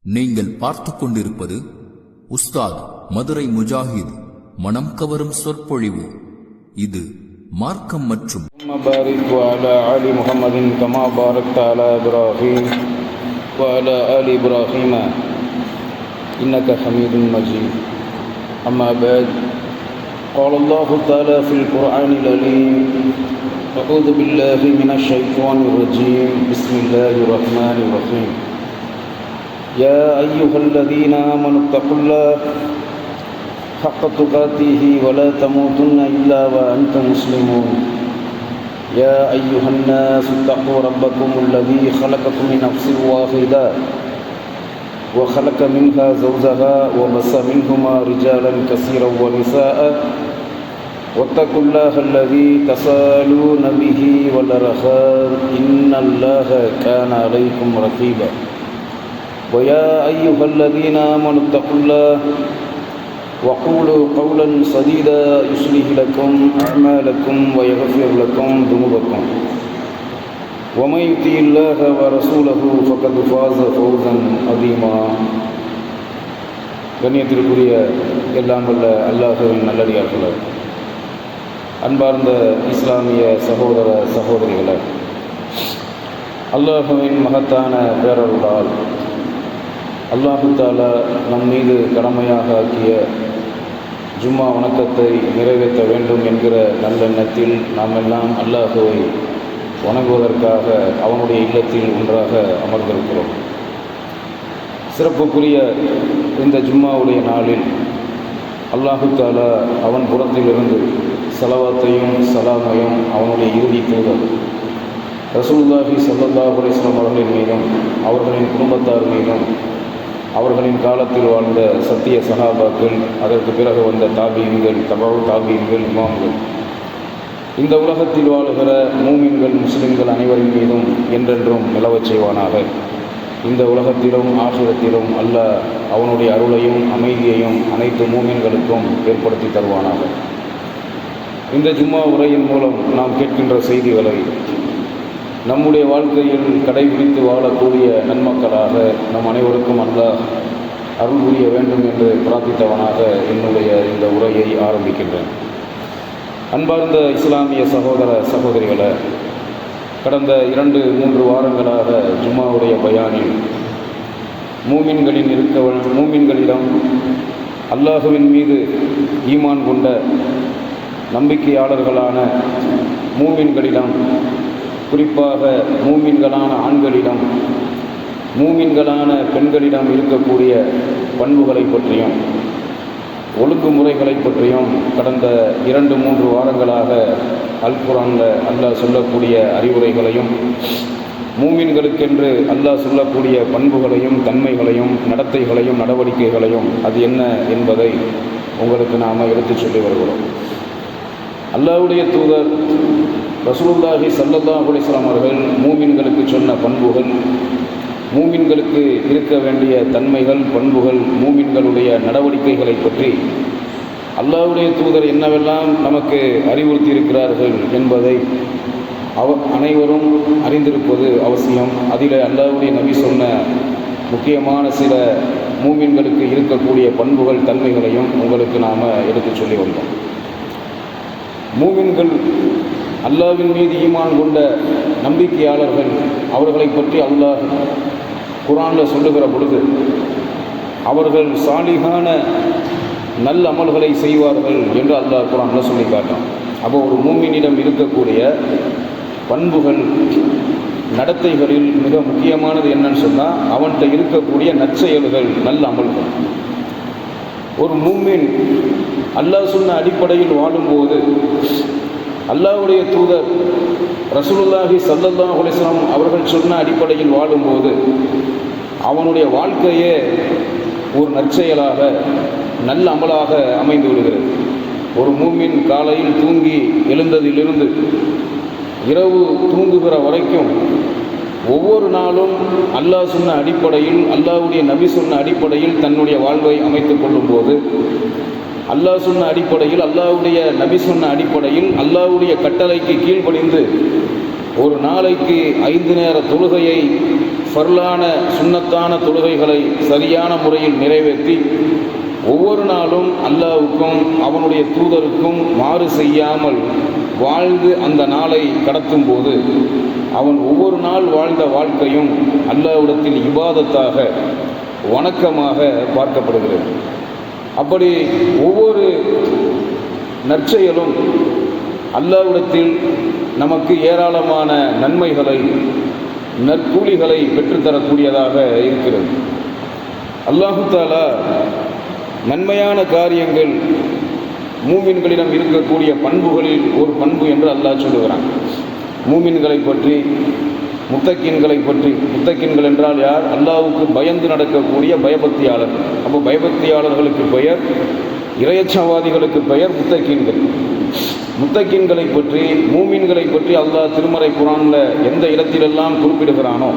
நீங்கள் பார்த்து கொண்டிருப்பது உஸ்தாத் மதுரை முஜாஹித் மனம் கவரும் சொற்பொழிவு. இது மார்க்கம் மற்றும் قال الله تعالى في القرآن العظيم أعوذ بالله من الشيطان الرجيم بسم الله الرحمن الرحيم يا أيها الذين آمنوا اتقوا الله حق تقاته ولا تموتن إلا وأنتم مسلمون يا أيها الناس اتقوا ربكم الذي خلقكم من نفس واحدة وخلق منها زوجها وبث منهما رجالا كثيرا ونساء واتقوا الله الذي تساءلون به والأرحام إن الله كان عليكم رقيبا ويا أيها الذين آمنوا اتقوا الله وقولوا قولا سديدا يصلح لكم أعمالكم ويغفر لكم ذنوبكم ومن يطع الله ورسوله فقد فاز فوزا عظيما. கண்ணியத்திற்குரிய எல்லாம் வல்ல அல்லாஹ்வின் நல்லடியார்களே, அன்பார்ந்த இஸ்லாமிய சகோதர சகோதரிகளே, அல்லாஹ்வின் மகத்தான பேரருளால் அல்லாஹு தஆலா நம் மீது கடமையாக ஆக்கிய ஜும்மா வணக்கத்தை நிறைவேற்ற வேண்டும் என்கிற நல்லெண்ணத்தில் நாம் எல்லாம் அல்லாஹுவை வணங்குவதற்காக அவனுடைய இல்லத்தில் ஒன்றாக அமர்ந்திருக்கிறோம். சிறப்புக்குரிய இந்த ஜும்மாவுடைய நாளில் அல்லாஹு தஆலா அவன் புறத்திலிருந்து ஸலவாத்தையும் சலாமையும் அவனுடைய இறுதி தூதர் ரசூலுல்லாஹி ஸல்லல்லாஹு அலைஹி வஸல்லம் அவர்களின் மீதும் அவர்களின் குடும்பத்தார் மீதும் அவர்களின் காலத்தில் வாழ்ந்த சத்திய சஹாபாக்கள், அதற்கு பிறகு வந்த தாபீன்கள், தபஉ தாபீன்கள், இமாம்கள், இந்த உலகத்தில் வாழுகிற மூமின்கள் முஸ்லிம்கள் அனைவரின் மீதும் என்றென்றும் நிலவச் செய்வானாக. இந்த உலகத்திலும் ஆகிரத்திலும் அல்லாஹ் அவனுடைய அருளையும் அமைதியையும் அனைத்து மூமின்களுக்கும் ஏற்படுத்தி தருவானாக. இந்த ஜும்மா உரையின் மூலம் நாம் கேட்கின்ற செய்திகளை நம்முடைய வாழ்க்கையில் கடைபிடித்து வாழக்கூடிய நன்மக்களாக நம் அனைவருக்கும் அல்லாஹ் அருள் புரிய வேண்டும் என்று பிரார்த்தித்தவனாக என்னுடைய இந்த உரையை ஆரம்பிக்கின்றேன். அன்பார்ந்த இஸ்லாமிய சகோதர சகோதரிகளை, கடந்த 2-3 வாரங்களாக ஜும்மாவுடைய பயானில் மூமின்களிடம் அல்லாஹுவின் மீது ஈமான் கொண்ட நம்பிக்கையாளர்களான மூமின்களிடம், குறிப்பாக மூமின்களான ஆண்களிடம், மூமின்களான பெண்களிடம் இருக்கக்கூடிய பண்புகளை பற்றியும் ஒழுங்குமுறைகளை பற்றியும் கடந்த 2-3 வாரங்களாக அல் குர்ஆனில் அல்லாஹ் சொல்லக்கூடிய அறிவுரைகளையும், மூமின்களுக்கென்று அல்லாஹ் சொல்லக்கூடிய பண்புகளையும் தன்மைகளையும் நடத்தைகளையும் நடவடிக்கைகளையும் அது என்ன என்பதை உங்களுக்கு நாம் எடுத்துச் சொல்லி வருகிறோம். அல்லாஹ்வுடைய தூதர் ரசூலுல்லாஹி ஸல்லல்லாஹு அலைஹி வஸல்லம் அவர்கள் மூமின்களுக்கு சொன்ன பண்புகள், மூமின்களுக்கு இருக்க வேண்டிய தன்மைகள், பண்புகள், மூமின்களுடைய நடவடிக்கைகளை பற்றி அல்லாஹ்வுடைய தூதர் என்னவெல்லாம் நமக்கு அறிவுறுத்தி இருக்கிறார்கள் என்பதை அனைவரும் அறிந்திருப்பது அவசியம். அதில் அல்லாஹ்வுடைய நபி சொன்ன முக்கியமான சில மூமின்களுக்கு இருக்கக்கூடிய பண்புகள், தன்மைகளையும் உங்களுக்கு நாம் எடுத்து சொல்லி வந்தோம். மூமின்கள், அல்லாஹ்வின் மீது ஈமான் கொண்ட நம்பிக்கையாளர்கள், அவர்களை பற்றி அல்லாஹ் குர்ஆனில் சொல்லுகிற பொழுது அவர்கள் சாலிகான நல்ல அமல்களை செய்வார்கள் என்று அல்லாஹ் குர்ஆனில் சொல்லி காட்டும். அப்போ ஒரு மூமினிடம் இருக்கக்கூடிய பண்புகள், நடத்தைகளில் மிக முக்கியமானது என்னன்னு சொன்னால் அவன்கிட்ட இருக்கக்கூடிய நற்செயல்கள், நல்ல அமல்கள். ஒரு மூமின் அல்லாஹ் சொன்ன அடிப்படையில் வாழும்போது, அல்லாஹ்வுடைய தூதர் ரசூலுல்லாஹி ஸல்லல்லாஹு அலைஹி வஸல்லம் அவர்கள் சொன்ன அடிப்படையில் வாழும்போது அவனுடைய வாழ்க்கையே ஒரு நற்செயலாக, நல்ல அமலாக அமைந்து விடுகிறது. ஒரு மூமின் காலையில் தூங்கி எழுந்ததிலிருந்து இரவு தூங்குகிற வரைக்கும் ஒவ்வொரு நாளும் அல்லாஹ் சொன்ன அடிப்படையில், அல்லாஹ்வுடைய நபி சொன்ன அடிப்படையில் தன்னுடைய வாழ்வை அமைத்து கொள்ளும்போது, அல்லாஹ் சொன்ன அடிப்படையில், அல்லாஹ்வுடைய நபி சொன்ன அடிப்படையில், அல்லாஹ்வுடைய கட்டளைக்கு கீழ்ப்படிந்து ஒரு நாளைக்கு 5 நேர தொழுகையை ஃபர்லான சுன்னத்தான தொழுகைகளை சரியான முறையில் நிறைவேற்றி ஒவ்வொரு நாளும் அல்லாஹ்வுக்கும் அவனுடைய தூதருக்கும் மாறு செய்யாமல் வாழ்ந்து அந்த நாளை கடத்தும் போது அவன் ஒவ்வொரு நாள் வாழ்ந்த வாழ்க்கையும் அல்லாஹ்விடத்தில் இபாதத்தாக வணக்கமாக பார்க்கப்படுகிறது. அப்படி ஒவ்வொரு நற்செயலும் அல்லாஹ்விடத்தில் நமக்கு ஏராளமான நன்மைகளை நற்கூலிகளை பெற்றுத்தரக்கூடியதாக இருக்கிறது. அல்லாஹு தஆலா நன்மையான காரியங்கள் மூமின்களிடம் இருக்கக்கூடிய பண்புகளில் ஒரு பண்பு என்று அல்லாஹ் சொல்லுகிறான். மூமின்களை பற்றி, முத்தக்கீன்களை பற்றி, முத்தக்கீன்கள் என்றால் யார்? அல்லாஹ்வுக்கு பயந்து நடக்கக்கூடிய பயபக்தியாளர். அப்போ பயபக்தியாளர்களுக்கு பெயர், இறையச்சவாதிகளுக்கு பெயர் முத்தக்கீன்கள். முத்தக்கீன்களை பற்றி, மூமின்களை பற்றி அல்லாஹ் திருமறை குர்ஆன்ல எந்த இடத்திலெல்லாம் குறிப்பிடுகிறானோ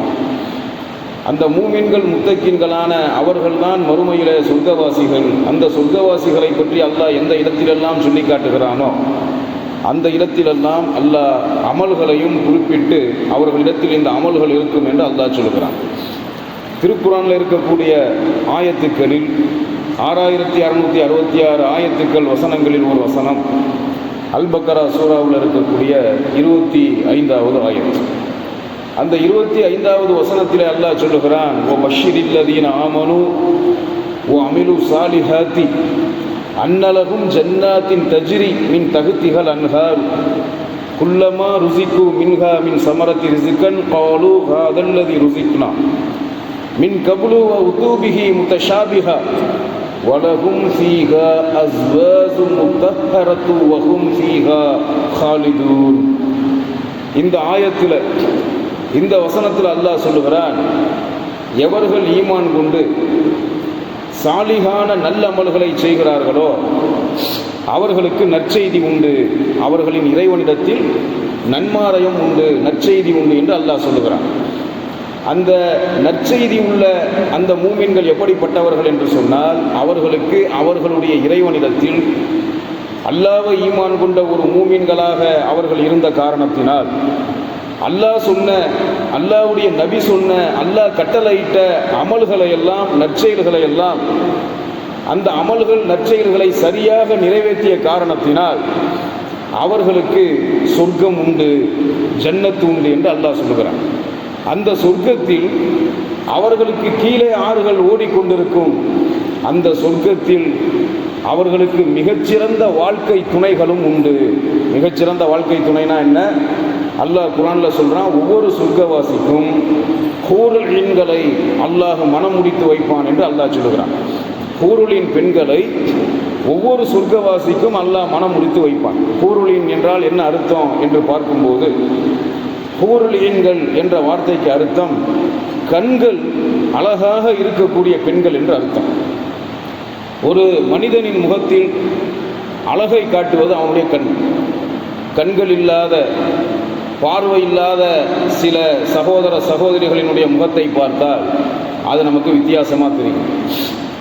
அந்த மூமின்கள் முத்தக்கீன்களான அவர்கள்தான் மறுமையிலே சொர்க்கவாசிகள். அந்த சொர்க்கவாசிகளை பற்றி அல்லாஹ் எந்த இடத்திலெல்லாம் சொல்லி காட்டுகிறானோ அந்த இடத்திலெல்லாம் அல்லாஹ் அமல்களையும் குறிப்பிட்டு அவர்களிடத்தில் இந்த அமல்கள் இருக்கும் என்று அல்லாஹ் சொல்கிறான். திருக்குர்ஆனில் இருக்கக்கூடிய ஆயத்துக்களில் 6666 ஆயத்துக்கள் வசனங்களில் ஒரு வசனம் அல் பக்கரா சூராவில் இருக்கக்கூடிய 25வது ஆயத்து. அந்த 25வது வசனத்திலே அல்லாஹ் சொல்லுகிறான், ஓ பஷீரில்லதீன ஆமனு ஓ அமிலு சாலிஹாத்தி அன்னலகும் ஜன்னாத்தின் தஜ்ரி மின் தஹ்திஹல் அன்ஹார் குல்லமா ருசிக்கு மின்ஹா மின் சமரத்தி ரிஸ்கன் காலு ஹாதல்லதி ருசிக்னா மின் கபுலு வ உதூபிஹி முத்தஷாபிஹா வலஹும் ஃபீஹா அஸ்வாஜு முத்தஹரத்து வஹும் ஃபீஹா காலிதூன். இந்த ஆயத்தில், இந்த வசனத்தில் அல்லாஹ் சொல்லுகிறான், எவர்கள் ஈமான் கொண்டு சாலிகான நல்ல அமல்களை செய்கிறார்களோ அவர்களுக்கு நற்செய்தி உண்டு, அவர்களின் இறைவனிடத்தில் நன்மாராயம் உண்டு, நற்செய்தி உண்டு என்று அல்லாஹ் சொல்லுகிறான். அந்த நற்செய்தி உள்ள அந்த மூமின்கள் எப்படிப்பட்டவர்கள் என்று சொன்னால், அவர்களுக்கு அவர்களுடைய இறைவனிடத்தில் அல்லாஹ்வை ஈமான் கொண்ட ஒரு மூமின்களாக அவர்கள் இருந்த காரணத்தினால் அல்லாஹ் சொன்ன, அல்லாஹ்வுடைய நபி சொன்ன, அல்லாஹ் கட்டளையிட்ட அமல்களை எல்லாம், நற்செயல்களை எல்லாம், அந்த அமல்கள் நற்செயல்களை சரியாக நிறைவேற்றிய காரணத்தினால் அவர்களுக்கு சொர்க்கம் உண்டு, ஜன்னத்து உண்டு என்று அல்லாஹ் சொல்லுகிறான். அந்த சொர்க்கத்தில் அவர்களுக்கு கீழே ஆறுகள் ஓடிக்கொண்டிருக்கும். அந்த சொர்க்கத்தில் அவர்களுக்கு மிகச்சிறந்த வாழ்க்கை துணைகளும் உண்டு. மிகச்சிறந்த வாழ்க்கை துணைனா என்ன? அல்லாஹ் குர்ஆன்ல சொல்றான், ஒவ்வொரு சொர்க்கவாசிக்கும் ஹூருல் ஈன்களை அல்லாஹ் மனம் முடித்து வைப்பான் என்று அல்லாஹ் சொல்லுகிறான். ஹூருலின் பெண்களை ஒவ்வொரு சொர்க்கவாசிக்கும் அல்லாஹ் மனம் முடித்து வைப்பான். ஹூருலின் என்றால் என்ன அர்த்தம் என்று பார்க்கும்போது, ஹூருல் ஈன்கள் என்ற வார்த்தைக்கு அர்த்தம் கண்கள் அழகாக இருக்கக்கூடிய பெண்கள் என்று அர்த்தம். ஒரு மனிதனின் முகத்தில் அழகை காட்டுவது அவனுடைய கண். கண்கள் இல்லாத, பார்வை இல்லாத சில சகோதர சகோதரிகளினுடைய முகத்தை பார்த்தால் அது நமக்கு வித்தியாசமாக தெரியும்.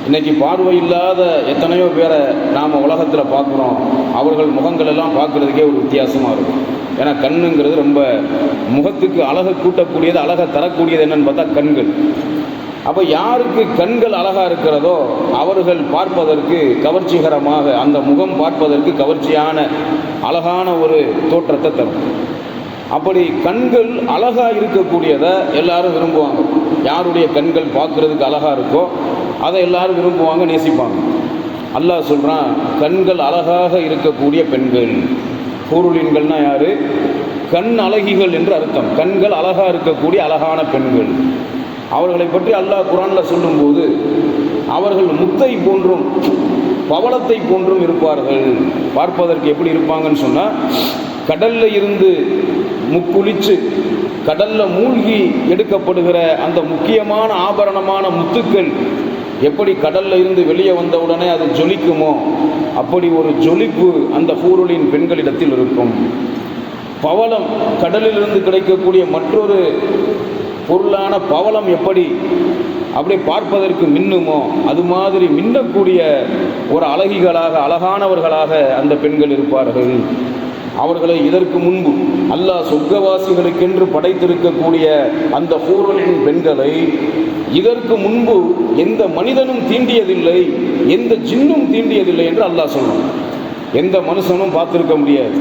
இன்றைக்கி பார்வை இல்லாத எத்தனையோ பேரை நாம் உலகத்தில் பார்க்குறோம். அவர்கள் முகங்கள் எல்லாம் பார்க்குறதுக்கே ஒரு வித்தியாசமாக இருக்கும். ஏன்னா கண்ணுங்கிறது ரொம்ப முகத்துக்கு அழகை கூட்டக்கூடியது, அழகை தரக்கூடியது என்னன்னு பார்த்தா கண்கள். அப்போ யாருக்கு கண்கள் அழகாக இருக்கிறதோ அவர்கள் பார்ப்பதற்கு கவர்ச்சிகரமாக, அந்த முகம் பார்ப்பதற்கு கவர்ச்சியான அழகான ஒரு தோற்றத்தை தரும். அப்படி கண்கள் அழகாக இருக்கக்கூடியதை எல்லாரும் விரும்புவாங்க. யாருடைய கண்கள் பார்க்குறதுக்கு அழகாக இருக்கோ அதை எல்லாரும் விரும்புவாங்க, நேசிப்பாங்க. அல்லாஹ் சொல்கிறான், கண்கள் அழகாக இருக்கக்கூடிய பெண்கள். ஹூருலின்கள்னா யாரு? கண் அழகிகள் என்று அர்த்தம். கண்கள் அழகாக இருக்கக்கூடிய அழகான பெண்கள். அவர்களை பற்றி அல்லாஹ் குர்ஆனில் சொல்லும்போது, அவர்கள் முத்தை போன்றும் பவளத்தை போன்றும் இருப்பார்கள். பார்ப்பதற்கு எப்படி இருப்பாங்கன்னு சொன்னால், கடலில் இருந்து முக்குளிச்சு கடலில் மூழ்கி எடுக்கப்படுகிற அந்த முக்கியமான ஆபரணமான முத்துக்கள் எப்படி கடலில் இருந்து வெளியே வந்தவுடனே அது ஜொலிக்குமோ அப்படி ஒரு ஜொலிப்பு அந்த ஹூருலின் பெண்களிடத்தில் இருக்கும். பவளம், கடலிலிருந்து கிடைக்கக்கூடிய மற்றொரு பொருளான பவளம் எப்படி அப்படி பார்ப்பதற்கு மின்னுமோ அது மாதிரி மின்னக்கூடிய ஒரு அழகிகளாக, அழகானவர்களாக அந்த பெண்கள் இருப்பார்கள். அவர்களை இதற்கு முன்பு அல்லாஹ் சொர்க்கவாசிகளுக்கென்று படைத்திருக்கக்கூடிய அந்த ஹூருலின் பெண்களை இதற்கு முன்பு எந்த மனிதனும் தீண்டியதில்லை, எந்த ஜின்னும் தீண்டியதில்லை என்று அல்லாஹ் சொல்றான். எந்த மனுஷனும் பார்த்திருக்க முடியாது,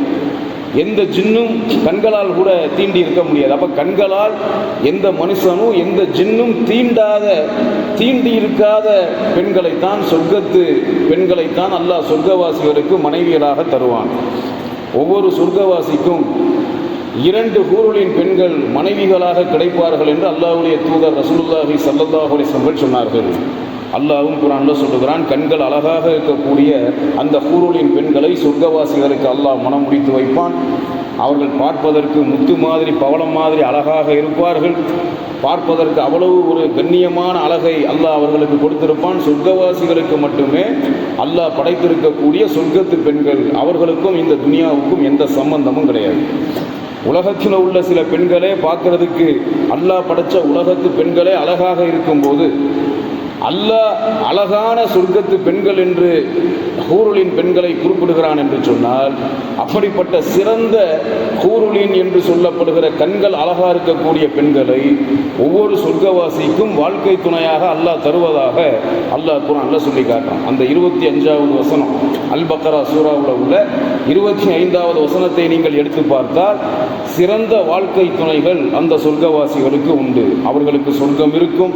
எந்த ஜின்னும் கண்களால் கூட தீண்டி இருக்க முடியாது. அப்ப கண்களால் எந்த மனுஷனும் எந்த ஜின்னும் தீண்டி இருக்காத பெண்களைத்தான், சொர்க்கத்து பெண்களைத்தான் அல்லாஹ் சொர்க்கவாசிகளுக்கு மனைவியராக தருவான். ஒவ்வொரு சொர்க்கவாசிக்கும் 2 ஹூருலின் பெண்கள் மனைவிகளாக கிடைப்பார்கள் என்று அல்லாஹ்வுடைய தூதர் ரசூலுல்லாஹி ஸல்லல்லாஹு அலைஹி வஸல்லம் சொன்னார்கள். அல்லாஹ்வும் குர்ஆன்ல சொல்லுகிறான், கண்கள் அழகாக இருக்கக்கூடிய அந்த ஹூருலின் பெண்களை சொர்க்கவாசிகளுக்கு அல்லாஹ் மனம் முடித்து வைப்பான். அவர்கள் பார்ப்பதற்கு முத்து மாதிரி பவளம் மாதிரி அழகாக இருப்பார்கள். பார்ப்பதற்கு அவ்வளவு ஒரு கண்ணியமான அழகை அல்லாஹ் அவர்களுக்கு கொடுத்திருப்பான். சொர்க்கவாசிகளுக்கு மட்டுமே அல்லாஹ் படைத்திருக்கக்கூடிய சொர்க்கத்து பெண்கள், அவர்களுக்கும் இந்த துனியாவுக்கும் எந்த சம்பந்தமும் கிடையாது. உலகத்தில் உள்ள சில பெண்களே பார்க்கறதுக்கு அல்லாஹ் படைச்ச உலகத்து பெண்களே அழகாக இருக்கும்போது அல்லாஹ் அழகான சொர்க்கத்து பெண்கள் என்று ஹூருலின் பெண்களை குறிப்பிடுகிறான் என்று சொன்னால், அப்படிப்பட்ட சிறந்த ஹூருலின் என்று சொல்லப்படுகிற கண்கள் அழகா இருக்கக்கூடிய பெண்களை ஒவ்வொரு சொர்க்கவாசிக்கும் வாழ்க்கை துணையாக அல்லாஹ் தருவதாக அல்லாஹ் குர்ஆன்ல சொல்லி காட்டுறான். அந்த 25வது வசனம் அல் பக்ரா சூராவில் உள்ள 25வது வசனத்தை நீங்கள் எடுத்து பார்த்தால், சிறந்த வாழ்க்கை துணைகள் அந்த சொர்க்கவாசிகளுக்கு உண்டு. அவர்களுக்கு சொர்க்கம் இருக்கும்,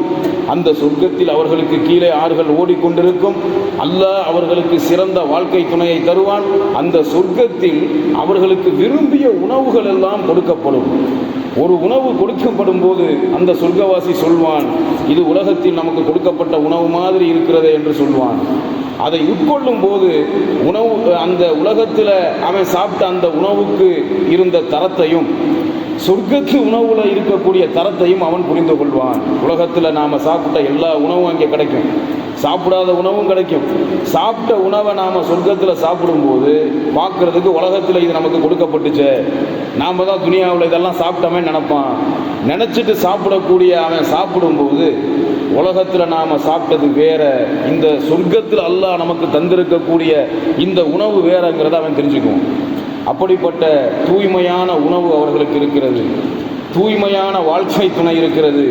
அந்த சொர்க்கத்தில் அவர்களுக்கு கீழே ஆறுகள் ஓடிக்கொண்டிருக்கும். அல்லாஹ் அவர்களுக்கு சிறந்த வாழ்க்கை துணையை தருவான். அந்த சொர்க்கத்தில் அவர்களுக்கு விரும்பிய உணவுகள் எல்லாம் கொடுக்கப்படும். ஒரு உணவு கொடுக்கப்படும் போது அந்த சொர்க்கவாசி சொல்வான், இது உலகத்தில் நமக்கு கொடுக்கப்பட்ட உணவு மாதிரி இருக்கிறதே என்று சொல்வான். அதை உட்கொள்ளும் போது உணவு, அந்த உலகத்தில் அவன் சாப்பிட்ட அந்த உணவுக்கு இருந்த தரத்தையும் சொர்க்கத்து உணவுல இருக்கக்கூடிய தரத்தையும் அவன் புரிந்து கொள்வான். உலகத்தில் நாம் சாப்பிட்ட எல்லா உணவும் அங்கே கிடைக்கும், சாப்பிடாத உணவும் கிடைக்கும். சாப்பிட்ட உணவை நாம் சொர்க்கத்தில் சாப்பிடும்போது பார்க்கறதுக்கு உலகத்தில் இது நமக்கு கொடுக்கப்பட்டுச்சு, நாம் தான் துனியாவில் இதெல்லாம் சாப்பிட்டோமே நினைப்பான். நினச்சிட்டு சாப்பிடக்கூடிய அவன் சாப்பிடும்போது உலகத்தில் நாம் சாப்பிட்டது வேற, இந்த சொர்க்கத்தில் அல்லாஹ் நமக்கு தந்திருக்கக்கூடிய இந்த உணவு வேறங்கிறத அவன் தெரிஞ்சுக்குவான். அப்படிப்பட்ட தூய்மையான உணவு அவர்களுக்கு இருக்கிறது, தூய்மையான வாழ்க்கை துணை இருக்கிறது,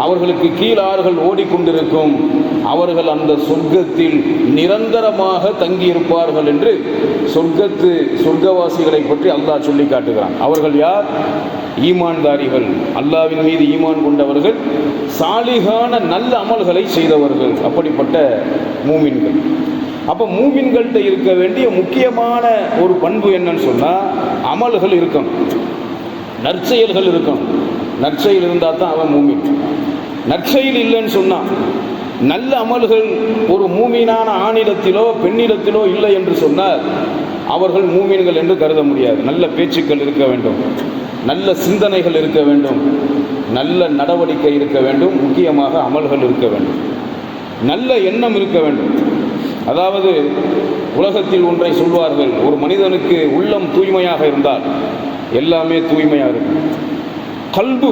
அவர்களுக்கு கீழாறுகள் ஓடிக்கொண்டிருக்கும். அவர்கள் அந்த சொர்க்கத்தில் நிரந்தரமாக தங்கியிருப்பார்கள் என்று சொர்க்கவாசிகளை பற்றி அல்லாஹ் சொல்லி காட்டுகிறான். அவர்கள் யார்? ஈமான்தாரிகள், அல்லாஹ்வின் மீது ஈமான் கொண்டவர்கள், சாலிகான நல்ல அமல்களை செய்தவர்கள், அப்படிப்பட்ட மூமின்கள். அப்போ மூமின்கள்கிட்ட இருக்க வேண்டிய முக்கியமான ஒரு பண்பு என்னன்னு சொன்னால், அமல்கள் இருக்கணும், நற்செயல்கள் இருக்கணும். நற்செயல் இருந்தால் தான் அவன் மூமின். நற்செயல் இல்லைன்னு சொன்னால், நல்ல அமல்கள் ஒரு மூமினான ஆணிடத்திலோ பெண்ணிடத்திலோ இல்லை என்று சொன்னால் அவர்கள் மூமின்கள் என்று கருத முடியாது. நல்ல பேச்சுக்கள் இருக்க வேண்டும், நல்ல சிந்தனைகள் இருக்க வேண்டும், நல்ல நடவடிக்கை இருக்க வேண்டும், முக்கியமாக அமல்கள் இருக்க வேண்டும், நல்ல எண்ணம் இருக்க வேண்டும். அதாவது உலகத்தில் ஒன்றை சொல்வார்கள், ஒரு மனிதனுக்கு உள்ளம் தூய்மையாக இருந்தால் எல்லாமே தூய்மையாக இருக்கும். கல்பு,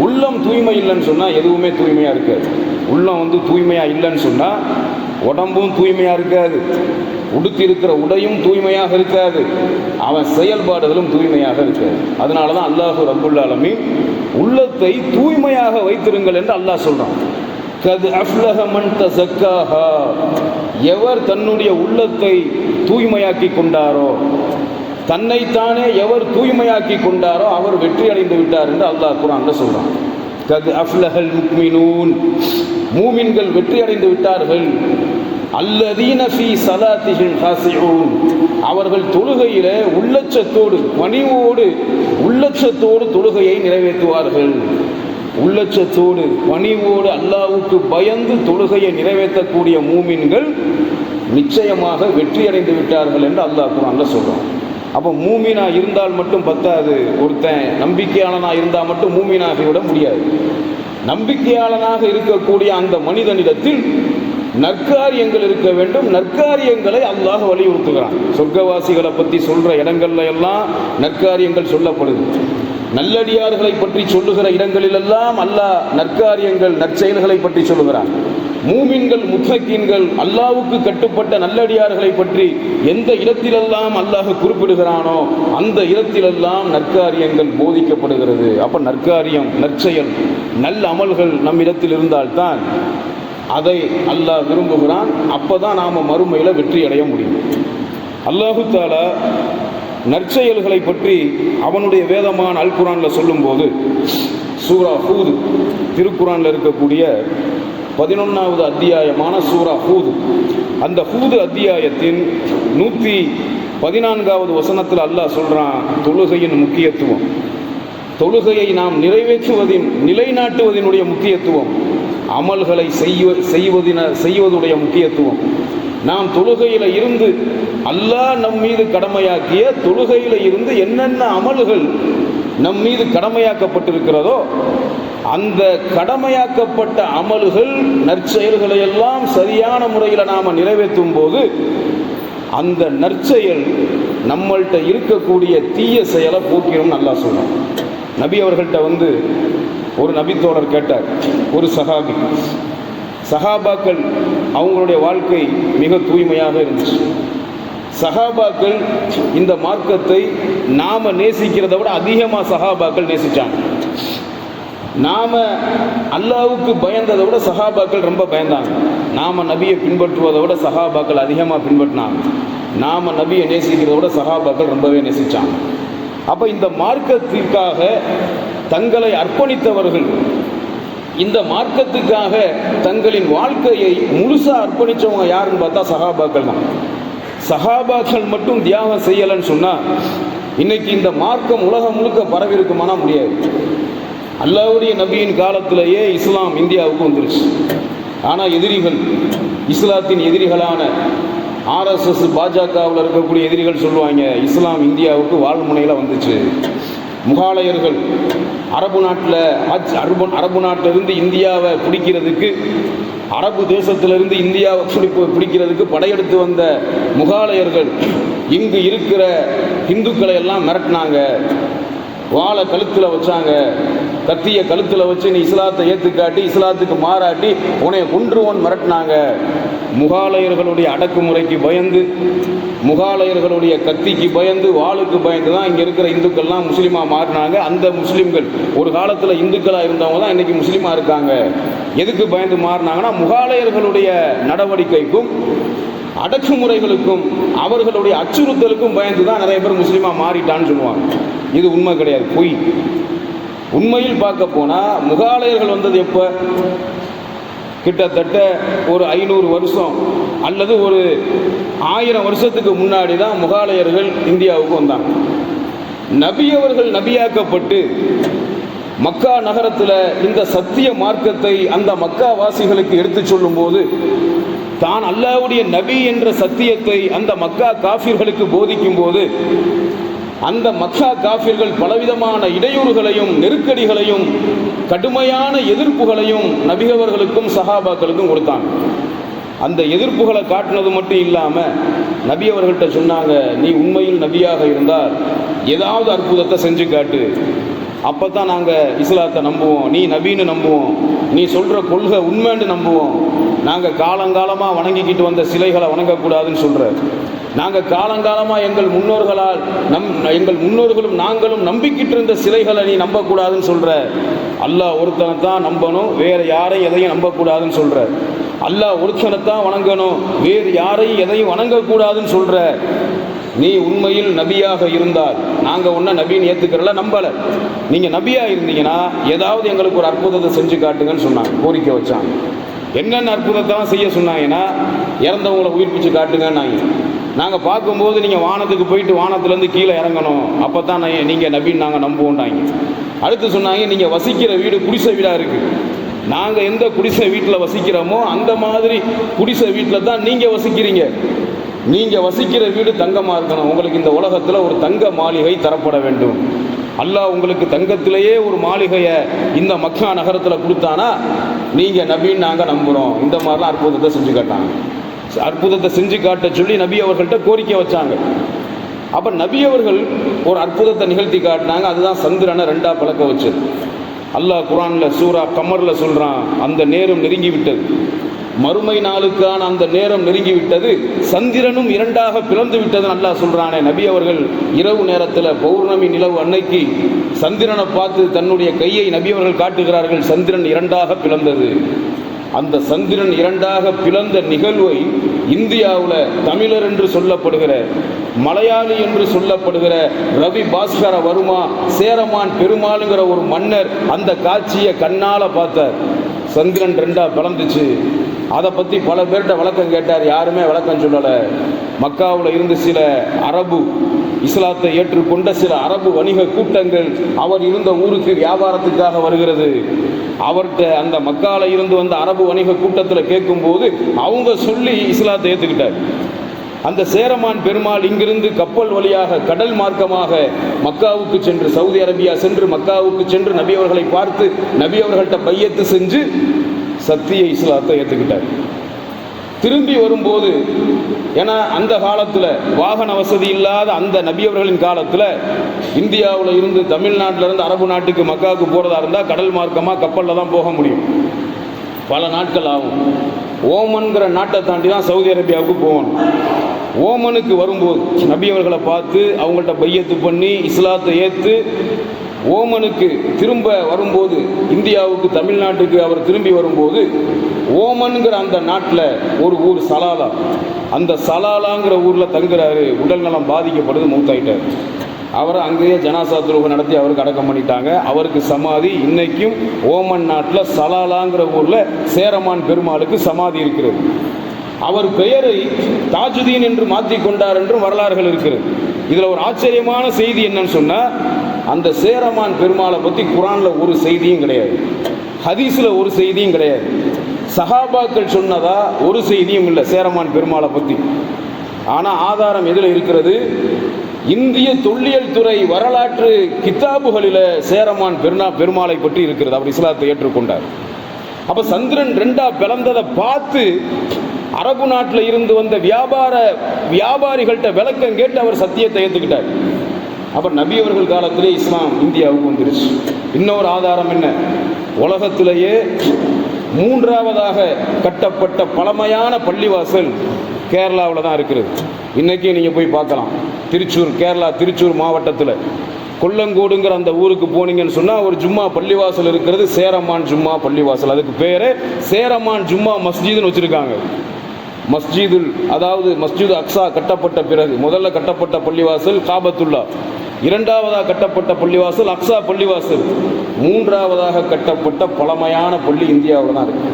உள்ளம் தூய்மை இல்லைன்னு சொன்னால் எதுவுமே தூய்மையாக இருக்காது. உள்ளம் தூய்மையாக இல்லைன்னு சொன்னால் உடம்பும் தூய்மையாக இருக்காது, உடுத்திருக்கிற உடையும் தூய்மையாக இருக்காது, அவன் செயல்பாடுகளும் தூய்மையாக இருக்காது. அதனால தான் அல்லாஹ் ரப்புல் ஆலமீன் உள்ளத்தை தூய்மையாக வைத்திருங்கள் என்று அல்லாஹ் சொல்கிறான். கத் அஃப்லஹ மன் தஸக்காஹா, எவர் தன்னுடைய உள்ளத்தை தூய்மையாக்கி கொண்டாரோ, தன்னைத்தானே எவர் தூய்மையாக்கி கொண்டாரோ அவர் வெற்றி அடைந்து விட்டார் என்று அல்லாஹ் குர்ஆன்ல சொல்றான். கத் அஃப்லஹல் முஃமினூன், மூமின்கள் வெற்றி அடைந்து விட்டார்கள். அல்லதீன ஃபீ ஸலாத்திஹிம் காஸிஊன், அவர்கள் தொழுகையிலே உள்ளச்சத்தோடு பணிவோடு உள்ளச்சத்தோடு தொழுகையை நிறைவேற்றுவார்கள். உள்ளச்சத்தோடு பணிவோடு அல்லாஹ்வுக்கு பயந்து தொழுகையை நிறைவேற்றக்கூடிய மூமின்கள் நிச்சயமாக வெற்றி அடைந்து விட்டார்கள் என்று அல்லாஹ் குர்ஆன்ல சொல்றான். அப்போ மூமினா இருந்தால் மட்டும் பத்தாது, ஒருத்தன் நம்பிக்கையாளனாக இருந்தால் மட்டும் மூமினாகி விட முடியாது. நம்பிக்கையாளனாக இருக்கக்கூடிய அந்த மனிதனிடத்தில் நற்காரியங்கள் இருக்க வேண்டும். நற்காரியங்களை அல்லாஹ் வலியுறுத்துகிறான். சொர்க்கவாசிகளை பற்றி சொல்ற இடங்கள்ல எல்லாம் நற்காரியங்கள் சொல்லப்படுது. நல்லடியார்களை பற்றி சொல்லுகிற இடங்களிலெல்லாம் அல்லாஹ் நற்காரியங்கள் நற்செயல்களை பற்றி சொல்லுகிறான். மூமின்கள் முத்தகீன்கள் அல்லாஹ்வுக்கு கட்டுப்பட்ட நல்லடியார்களை பற்றி எந்த இடத்திலெல்லாம் அல்லாஹ் குறிப்பிடுகிறானோ அந்த இடத்திலெல்லாம் நற்காரியங்கள் போதிக்கப்படுகிறது. அப்ப நற்காரியம், நற்செயல், நல்ல அமல்கள் நம்மிடத்தில் இருந்தால்தான் அதை அல்லாஹ் விரும்புகிறான். அப்பதான் நாம மறுமையில வெற்றி அடைய முடியும். அல்லாஹு தஆலா நற்செயல்களை பற்றி அவனுடைய வேதமான அல் குர்ஆன்ல சொல்லும்போது, சூரா ஹூத், திருக்குர்ஆன்ல இருக்கக்கூடிய 11வது அத்தியாயமான சூரா ஹூத், அந்த ஹூத் அத்தியாயத்தின் 114வது வசனத்தில் அல்லாஹ் சொல்றான் தொழுகையின் முக்கியத்துவம், தொழுகையை நாம் நிறைவேற்றுவதின் நிலைநாட்டுவதனுடைய முக்கியத்துவம், அமல்களை செய்வதுடைய முக்கியத்துவம். நாம் தொழுகையில இருந்து அல்லாஹ் நம் மீது கடமையாக்கிய தொழுகையில இருந்து என்னென்ன அமல்கள் நம் மீது கடமையாக்கப்பட்டிருக்கிறதோ அந்த கடமையாக்கப்பட்ட அமல்கள், நற்செயல்களை எல்லாம் சரியான முறையில் நாம் நிறைவேற்றும் போது அந்த நற்செயல் நம்மள்கிட்ட இருக்கக்கூடிய தீய செயலை போக்கிடும் நல்லா சொல்றோம். நபி அவர்கள்ட்ட ஒரு நபித்தோழர் கேட்டார், ஒரு சஹாபாக்கள் அவங்களுடைய வாழ்க்கை மிக தூய்மையாக இருந்துச்சு. சஹாபாக்கள் இந்த மார்க்கத்தை நாம நேசிக்கிறத விட அதிகமாக சஹாபாக்கள் நேசிச்சாங்க. நாம அல்லாஹ்வுக்கு பயந்ததை விட சஹாபாக்கள் ரொம்ப பயந்தாங்க. நாம நபியை பின்பற்றுவதை விட சஹாபாக்கள் அதிகமாக பின்பற்றினாங்க. நாம நபியை நேசிக்கிறத விட சஹாபாக்கள் ரொம்பவே நேசிச்சாங்க. அப்ப இந்த மார்க்கத்திற்காக தங்களை அர்ப்பணித்தவர்கள், இந்த மார்க்கத்துக்காக தங்களின் வாழ்க்கையை முழுசா அர்ப்பணிச்சவங்க யாருன்னு பார்த்தா சஹாபாக்கள் தான். சஹாபாக்கள் மட்டும் தியாகம் செய்யலன்னு சொன்னா இன்னைக்கு இந்த மார்க்கம் உலகம் முழுக்க பரவி இருக்குமானா முடியாது. அல்லாஹ்வுடைய நபியின் காலத்திலேயே இஸ்லாம் இந்தியாவுக்கு வந்துருச்சு. ஆனால் எதிரிகள், இஸ்லாத்தின் எதிரிகளான ஆர்எஸ்எஸ், பாஜகவில் இருக்கக்கூடிய எதிரிகள் சொல்லுவாங்க இஸ்லாம் இந்தியாவுக்கு வாழ்முனையில் வந்துச்சு. முகாலயர்கள் அரபு நாட்டிலிருந்து இந்தியாவை பிடிக்கிறதுக்கு, அரபு தேசத்திலிருந்து இந்தியாவை பிடிக்கிறதுக்கு படையெடுத்து வந்த முகாலயர்கள் இங்கு இருக்கிற இந்துக்களை எல்லாம் மிரட்டினாங்க. வாழை கழுத்தில் வச்சாங்க, கத்திய கழுத்தில் வச்சு நீ இஸ்லாத்தை ஏற்றுக்காட்டி இஸ்லாத்துக்கு மாறாட்டி உன்னைய கொன்றுவோன் மிரட்டினாங்க. முகாலயர்களுடைய அடக்குமுறைக்கு பயந்து, முகாலயர்களுடைய கத்திக்கு பயந்து, வாளுக்கு பயந்து தான் இங்கே இருக்கிற இந்துக்கள்லாம் முஸ்லீமாக மாறினாங்க. அந்த முஸ்லீம்கள் ஒரு காலத்தில் இந்துக்களாக இருந்தவங்க தான் இன்றைக்கி முஸ்லீமாக இருக்காங்க. எதுக்கு பயந்து மாறினாங்கன்னா முகாலயர்களுடைய நடவடிக்கைக்கும் அடக்குமுறைகளுக்கும் அவர்களுடைய அச்சுறுத்தலுக்கும் பயந்து தான் நிறைய பேர் முஸ்லீமாக மாறிட்டான்னு சொல்லுவாங்க. இது உண்மை கிடையாது, பொய். உண்மையில் பார்க்க போனால் முகாலயர்கள் வந்தது எப்போ? கிட்டத்தட்ட ஒரு 500 வருஷம் அல்லது ஒரு 1000 வருஷத்துக்கு முன்னாடி தான் முகாலயர்கள் இந்தியாவுக்கு வந்தாங்க. நபி அவர்கள் நபியாக்கப்பட்டு மக்கா நகரத்தில் இந்த சத்திய மார்க்கத்தை அந்த மக்கா வாசிகளுக்கு எடுத்து சொல்லும் போது, தான் அல்லாஹ்வுடைய நபி என்ற சத்தியத்தை அந்த மக்கா காஃபிர்களுக்கு போதிக்கும் போது அந்த மக்கா காஃபிர்கள் பலவிதமான இடையூறுகளையும் நெருக்கடிகளையும் கடுமையான எதிர்ப்புகளையும் நபியவர்களுக்கும் சஹாபாக்களுக்கும் கொடுத்தாங்க. அந்த எதிர்ப்புகளை காட்டினது மட்டும் இல்லாமல் நபி அவர்கள்ட்ட சொன்னாங்க, நீ உண்மையில் நபியாக இருந்தால் ஏதாவது அற்புதத்தை செஞ்சு காட்டு, அப்போ தான் நாங்கள் இஸ்லாத்தை நம்புவோம், நீ நபின்னு நம்புவோம், நீ சொல்கிற கொள்கை உண்மைன்னு நம்புவோம். நாங்கள் காலங்காலமாக வணங்கிக்கிட்டு வந்த சிலைகளை வணங்கக்கூடாதுன்னு சொல்கிற, நாங்கள் காலங்காலமாக எங்கள் முன்னோர்களும் நாங்களும் நம்பிக்கிட்டு இருந்த சிலைகளை நீ நம்பக்கூடாதுன்னு சொல்கிற, அல்லாஹ் ஒருத்தனை தான் நம்பணும், வேறு யாரையும் எதையும் நம்பக்கூடாதுன்னு சொல்கிற, அல்லாஹ் ஒருத்தனை தான் வணங்கணும், வேறு யாரையும் எதையும் வணங்கக்கூடாதுன்னு சொல்கிற, நீ உண்மையில் நபியாக இருந்தால் நாங்கள் ஒன்றை நபின்னு ஏற்றுக்கிறல, நம்பலை, நீங்கள் நபியாக இருந்தீங்கன்னா ஏதாவது எங்களுக்கு ஒரு அற்புதத்தை செஞ்சு காட்டுங்கன்னு சொன்னாங்க, கோரிக்கை வச்சாங்க. என்னென்ன அற்புதத்தெல்லாம் செய்ய சொன்னாங்கன்னா, இறந்தவங்களை உயிர்ப்பிச்சு காட்டுங்கன்னாங்க. நாங்கள் பார்க்கும்போது நீங்கள் வானத்துக்கு போயிட்டு வானத்துலேருந்து கீழே இறங்கணும், அப்போ தான் நீங்கள் நபின்னு நாங்கள் நம்புவோண்டாங்க. அடுத்து சொன்னாங்க, நீங்கள் வசிக்கிற வீடு குடிசை வீடாக இருக்குது, நாங்கள் எந்த குடிசை வீட்டில் வசிக்கிறோமோ அந்த மாதிரி குடிசை வீட்டில் தான் நீங்கள் வசிக்கிறீங்க, நீங்கள் வசிக்கிற வீடு தங்கமாக இருக்கணும், உங்களுக்கு இந்த உலகத்தில் ஒரு தங்க மாளிகை தரப்பட வேண்டும், அல்லாஹ் உங்களுக்கு தங்கத்திலேயே ஒரு மாளிகையை இந்த மக்கா நகரத்தில் கொடுத்தானா நீங்கள் நபின்னு நாங்கள் நம்புகிறோம். இந்த மாதிரிலாம் அற்புதத்தை செஞ்சு காட்டாங்க. அற்புதத்தை செஞ்சு காட்ட சொல்லி நபி அவர்கள்ட்ட கோரிக்கை வச்சாங்க. அப்போ நபி அவர்கள் ஒரு அற்புதத்தை நிகழ்த்தி காட்டினாங்க. அதுதான் சந்திரனை 2ஆக பழக்க வச்சது. அல்லாஹ் குர்ஆனில் சூரா கமரில் சொல்கிறான், அந்த நேரம் நெருங்கி விட்டது, மறுமை நாளுக்கான அந்த நேரம் நெருங்கிவிட்டது, சந்திரனும் இரண்டாக பிளந்து விட்டது அல்லாஹ் சொல்றானே. நபி அவர்கள் இரவு நேரத்தில் பௌர்ணமி நிலவு அன்னைக்கு சந்திரனை பார்த்து தன்னுடைய கையை நபி அவர்கள் காட்டுகிறார்கள். சந்திரன் இரண்டாக பிளந்தது. அந்த சந்திரன் இரண்டாக பிளந்த நிகழ்வை இந்தியாவில் தமிழர் என்று சொல்லப்படுகிற, மலையாளி என்று சொல்லப்படுகிற ரவி பாஸ்கர வர்மா சேரமான் பெருமாளுங்கிற ஒரு மன்னர் அந்த காட்சியை கண்ணால பார்த்தார். சந்திரன் ரெண்டா பிளந்துச்சு. அதை பற்றி பல பேர்கிட்ட விளக்கம் கேட்டார், யாருமே விளக்கம் சொல்லலை. மக்காவில் இருந்து சில அரபு இஸ்லாத்தை ஏற்றுக்கொண்ட சில அரபு வணிக கூட்டங்கள் அவர் இருந்த ஊருக்கு வியாபாரத்துக்காக வருகிறது. அவர்கிட்ட அந்த மக்கால இருந்து வந்த அரபு வணிக கூட்டத்தில் கேட்கும்போது அவங்க சொல்லி இஸ்லாத்தை ஏற்றுக்கிட்டார். அந்த சேரமான் பெருமாள் இங்கிருந்து கப்பல் வழியாக கடல் மார்க்கமாக மக்காவுக்கு சென்று, சவுதி அரேபியா சென்று மக்காவுக்கு சென்று நபி அவர்களை பார்த்து நபி அவர்கள்ட்ட பையத்து செஞ்சு சத்திய இஸ்லாத்தை ஏற்றுக்கிட்டார். திரும்பி வரும்போது, ஏன்னா அந்த காலத்தில் வாகன வசதி இல்லாத அந்த நபி அவர்களின் காலத்தில் இந்தியாவில் இருந்து தமிழ்நாட்டில் இருந்து அரபு நாட்டுக்கு மக்காவுக்கு போகிறதா இருந்தால் கடல் மார்க்கமாக கப்பலில் தான் போக முடியும். பல நாட்கள் ஆகும். ஓமன்கிற நாட்டை தாண்டி தான் சவுதி அரேபியாவுக்கு போகணும். ஓமனுக்கு வரும்போது நபி அவர்களை பார்த்து அவங்கள்ட்ட பையத்து பண்ணி இஸ்லாத்தை ஏற்று ஓமனுக்கு திரும்ப வரும்போது, இந்தியாவுக்கு தமிழ்நாட்டுக்கு அவர் திரும்பி வரும்போது, ஓமன்கிற அந்த நாட்டில் ஒரு ஊர் சலாலா, அந்த சலாலாங்கிற ஊரில் தங்குறாரு. உடல்நலம் பாதிக்கப்படுது, மௌத்தாயிட்டார். அவரை அங்கேயே ஜனாசா தொழுகை நடத்தி அவருக்கு அடக்கம் பண்ணிட்டாங்க. அவருக்கு சமாதி இன்னைக்கும் ஓமன் நாட்டில் சலாலாங்கிற ஊரில் சேரமான் பெருமாளுக்கு சமாதி இருக்கிறது. அவர் பெயரை தாஜுதீன் என்று மாற்றிக்கொண்டார் என்றும் வரலாறுகள் இருக்கிறது. இதில் ஒரு ஆச்சரியமான செய்தி என்னன்னு சொன்னால், அந்த சேரமான் பெருமாளை பற்றி குரானில் ஒரு செய்தியும் கிடையாது, ஹதீஸில் ஒரு செய்தியும் கிடையாது, சஹாபாக்கள் சொன்னதா ஒரு செய்தியும் இல்லை சேரமான் பெருமாளை பற்றி. ஆனால் ஆதாரம் எதில் இருக்கிறது? இந்திய தொல்லியல் துறை வரலாற்று கித்தாபுகளில் சேரமான் பெருமாளை பற்றி இருக்கிறது. அவர் இஸ்லாத்தை ஏற்றுக்கொண்டார். அப்போ சந்திரன் ரெண்டா பிளந்ததை பார்த்து அரபு நாட்டில் இருந்து வந்த வியாபாரிகள்கிட்ட விளக்கம் கேட்டு அவர் சத்தியத்தை ஏற்றுக்கிட்டார். அப்புறம் நபி அவர்கள் காலத்திலே இஸ்லாம் இந்தியாவுக்கு வந்துருச்சு. இன்னொரு ஆதாரம் என்ன? உலகத்திலேயே மூன்றாவதாக கட்டப்பட்ட பழமையான பள்ளிவாசல் கேரளாவில் தான் இருக்கிறது. இன்றைக்கே நீங்கள் போய் பார்க்கலாம். கேரளா திருச்சூர் மாவட்டத்தில் கொல்லங்கோடுங்கிற அந்த ஊருக்கு போனீங்கன்னு சொன்னால் ஒரு ஜும்மா பள்ளிவாசல் இருக்கிறது, சேரமான் ஜும்மா பள்ளிவாசல். அதுக்கு பேர் சேரமான் ஜும்மா மஸ்ஜிதுன்னு வச்சுருக்காங்க. அதாவது மஸ்ஜிது அக்ஸா கட்டப்பட்ட பிறகு முதல்ல கட்டப்பட்ட பள்ளிவாசல் காபத்துல்லா, இரண்டாவதாக கட்டப்பட்ட பள்ளிவாசல் அக்ஸா பள்ளிவாசல், மூன்றாவதாக கட்டப்பட்ட பழமையான பள்ளி இந்தியாவில் தான் இருக்கு.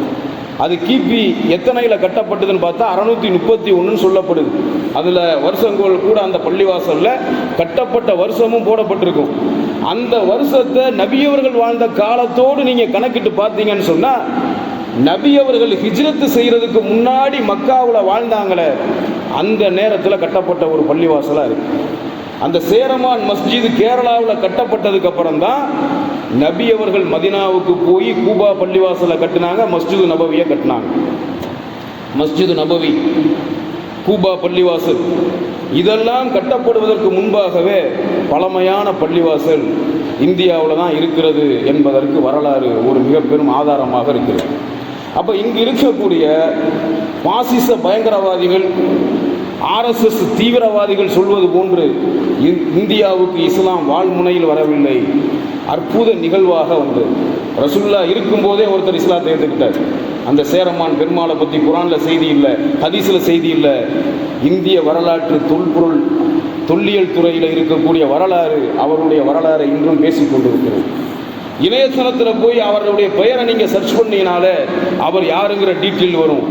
அது கிபி எத்தனையில் கட்டப்பட்டதுன்னு பார்த்தா 631 சொல்லப்படுது. அதில் வருஷங்கள் கூட அந்த பள்ளிவாசலில் கட்டப்பட்ட வருஷமும் போடப்பட்டிருக்கும். அந்த வருஷத்தை நபியவர்கள் வாழ்ந்த காலத்தோடு நீங்கள் கணக்கிட்டு பார்த்தீங்கன்னு சொன்னால், நபி அவர்கள் ஹிஜ்ரத்து செய்கிறதுக்கு முன்னாடி மக்காவில் வாழ்ந்தாங்களே அந்த நேரத்தில் கட்டப்பட்ட ஒரு பள்ளிவாசலாக இருக்குது. அந்த சேரமான் மஸ்ஜிது கேரளாவில் கட்டப்பட்டதுக்கு அப்புறம் தான் நபி அவர்கள் மதினாவுக்கு போய் கூபா பள்ளிவாசலை கட்டினாங்க, மஸ்ஜிது நபவியை கட்டினாங்க. மஸ்ஜிது நபவி, கூபா பள்ளிவாசல் இதெல்லாம் கட்டப்படுவதற்கு முன்பாகவே பழமையான பள்ளிவாசல் இந்தியாவில் தான் இருக்கிறது என்பதற்கு வரலாறு ஒரு மிக பெரும் ஆதாரமாக இருக்கிறது. அப்போ இங்கு இருக்கக்கூடிய பாசிச பயங்கரவாதிகள், ஆர்எஸ்எஸ் தீவிரவாதிகள் சொல்வது போன்று இந்தியாவுக்கு இஸ்லாம் வாழ்முனையில் வரவில்லை, அற்புத நிகழ்வாக வந்தது. ரசூலுல்லாஹ் இருக்கும்போதே ஒருத்தர் இஸ்லாத்தை ஏற்றுக்கிட்டார். அந்த சேரமான் பெருமாளை பற்றி குரானில் செய்தி இல்லை, ஹதீஸில் செய்தி இல்லை. இந்திய வரலாற்று தொல்லியல் துறையில் இருக்கக்கூடிய வரலாறு, அவருடைய வரலாறை இன்றும் பேசிக்கொண்டிருக்கிறது. இணையதளத்தில் போய் அவருடைய பெயரை நீங்கள் சர்ச் பண்ணினாலே அவர் யாருங்கிற டீட்டெயில் வரும்,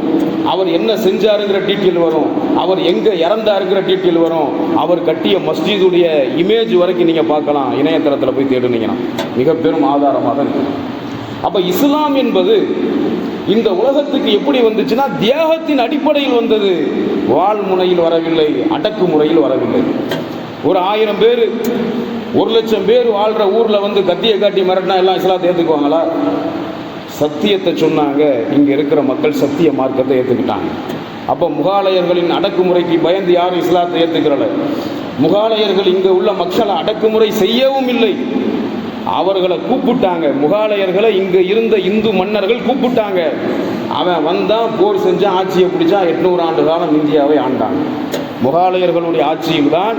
அவர் என்ன செஞ்சாருங்கிற டீட்டெயில் வரும், அவர் எங்கே இறந்தாருங்கிற டீட்டெயில் வரும், அவர் கட்டிய மஸ்ஜிதுடைய இமேஜ் வரைக்கும் நீங்கள் பார்க்கலாம். இணையதளத்தில் போய் தேடுனீங்கன்னா மிக பெரும் ஆதாரமாக இருக்குது. அப்போ இஸ்லாம் என்பது இந்த உலகத்துக்கு எப்படி வந்துச்சுன்னா தியாகத்தின் அடிப்படையில் வந்தது, வாழ்முனையில் வரவில்லை, அடக்குமுறையில் வரவில்லை. ஒரு 1000 பேர் 1,00,000 பேர் வாழ்கிற ஊரில் வந்து கத்தியை காட்டி மிரட்டினா எல்லாம் இஸ்லாத்தை ஏற்றுக்குவாங்களா? சத்தியத்தை சொன்னாங்க. இங்கே இருக்கிற மக்கள் சத்திய மார்க்கத்தை ஏற்றுக்கிட்டாங்க. அப்போ முகாலயர்களின் அடக்குமுறைக்கு பயந்து யாரும் இஸ்லாத்தை ஏற்றுக்கிறல. முகாலயர்கள் இங்கே உள்ள மக்களை அடக்குமுறை செய்யவும் இல்லை, அவர்களை கூப்பிட்டாங்க. முகாலயர்களை இங்கே இருந்த இந்து மன்னர்கள் கூப்பிட்டாங்க. அவன் வந்தான், போர் செஞ்சான், ஆட்சியை பிடிச்சான், 800 ஆண்டு காலம் இந்தியாவை ஆண்டான். முகாலயர்களுடைய ஆட்சியில் தான்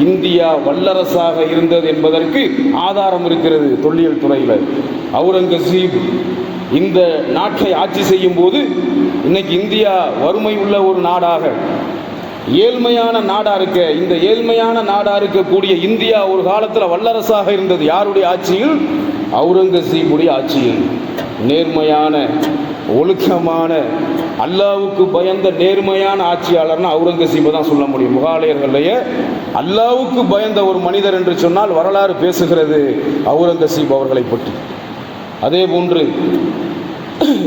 இந்தியா வல்லரசாக இருந்தது என்பதற்கு ஆதாரம் இருக்கிறது தொல்லியல் துறையில். அவுரங்கசீப் இந்த நாட்டை ஆட்சி செய்யும் போது இன்னைக்கு இந்தியா வறுமை உள்ள ஒரு நாடாக, ஏழ்மையான நாடா இருக்க, இந்த ஏழ்மையான நாடா இருக்கக்கூடிய இந்தியா ஒரு காலத்தில் வல்லரசாக இருந்தது. யாருடைய ஆட்சியில்? அவுரங்கசீபுடைய ஆட்சியில். நேர்மையான, ஒழுக்கமான, அல்லாவுக்கு பயந்த நேர்மையான ஆட்சியாளர்னா அவுரங்கசீபை தான் சொல்ல முடியும். முகாலயர்களையே அல்லாவுக்கு பயந்த ஒரு மனிதர் என்று சொன்னால் வரலாறு பேசுகிறது அவுரங்கசீப் அவர்களை பற்றி. அதே போன்று